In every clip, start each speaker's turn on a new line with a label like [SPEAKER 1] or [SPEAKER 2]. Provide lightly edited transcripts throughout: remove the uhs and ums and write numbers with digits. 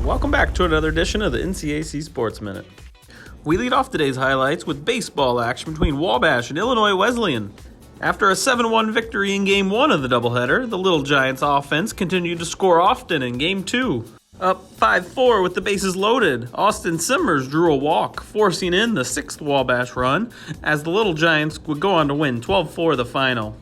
[SPEAKER 1] Welcome back to another edition of the NCAC Sports Minute. We lead off today's highlights with baseball action between Wabash and Illinois Wesleyan. After a 7-1 victory in Game 1 of the doubleheader, the Little Giants offense continued to score often in Game 2. Up 5-4 with the bases loaded, Austin Simmers drew a walk, forcing in the 6th Wabash run, as the Little Giants would go on to win 12-4 the final.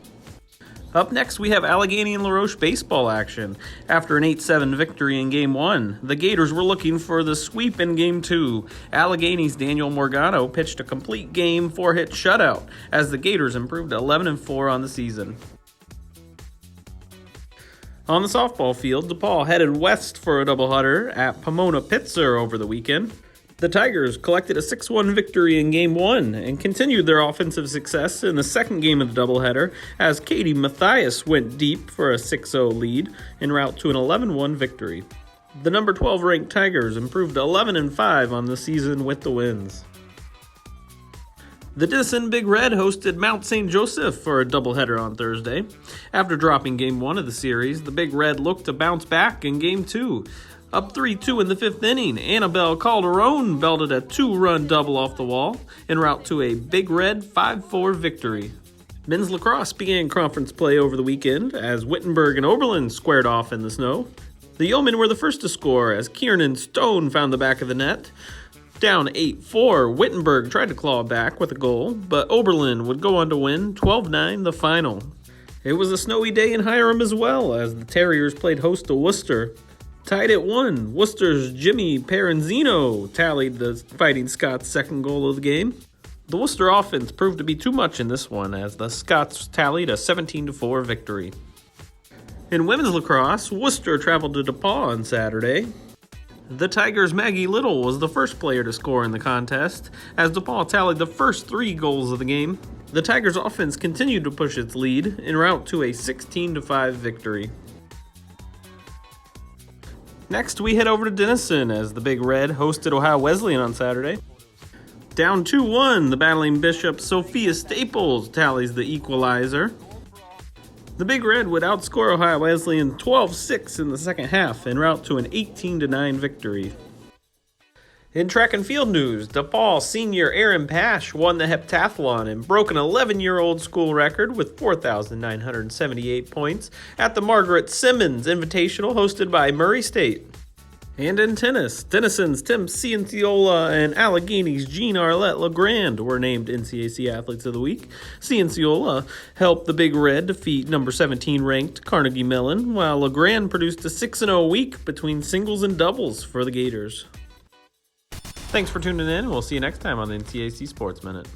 [SPEAKER 1] Up next, we have Allegheny and LaRoche baseball action. After an 8-7 victory in Game 1, the Gators were looking for the sweep in Game 2. Allegheny's Daniel Morgano pitched a complete game 4-hit shutout, as the Gators improved to 11-4 on the season. On the softball field, DePaul headed west for a doubleheader at Pomona Pitzer over the weekend. The Tigers collected a 6-1 victory in Game 1 and continued their offensive success in the second game of the doubleheader as Katie Mathias went deep for a 6-0 lead en route to an 11-1 victory. The number 12 ranked Tigers improved to 11-5 on the season with the wins. The Denison Big Red hosted Mount St. Joseph for a doubleheader on Thursday. After dropping Game 1 of the series, the Big Red looked to bounce back in Game 2. Up 3-2 in the 5th inning, Annabelle Calderon belted a 2-run double off the wall en route to a Big Red 5-4 victory. Men's lacrosse began conference play over the weekend as Wittenberg and Oberlin squared off in the snow. The Yeomen were the first to score as Kiernan Stone found the back of the net. Down 8-4, Wittenberg tried to claw back with a goal, but Oberlin would go on to win 12-9 the final. It was a snowy day in Hiram as well as the Terriers played host to Worcester. Tied at 1, Worcester's Jimmy Peranzino tallied the Fighting Scots' second goal of the game. The Worcester offense proved to be too much in this one as the Scots tallied a 17-4 victory. In women's lacrosse, Worcester traveled to DePaul on Saturday. The Tigers' Maggie Little was the first player to score in the contest as DePaul tallied the first 3 goals of the game. The Tigers' offense continued to push its lead en route to a 16-5 victory. Next, we head over to Denison as the Big Red hosted Ohio Wesleyan on Saturday. Down 2-1, the battling Bishop Sophia Staples tallies the equalizer. The Big Red would outscore Ohio Wesleyan 12-6 in the second half en route to an 18-9 victory. In track and field news, DePaul senior Aaron Pash won the heptathlon and broke an 11-year-old school record with 4,978 points at the Margaret Simmons Invitational hosted by Murray State. And in tennis, Denison's Tim Cianciola and Allegheny's Jean Arlette LeGrand were named NCAC Athletes of the Week. Cianciola helped the Big Red defeat number 17 ranked Carnegie Mellon, while LeGrand produced a 6-0 week between singles and doubles for the Gators. Thanks for tuning in, and we'll see you next time on the NCAC Sports Minute.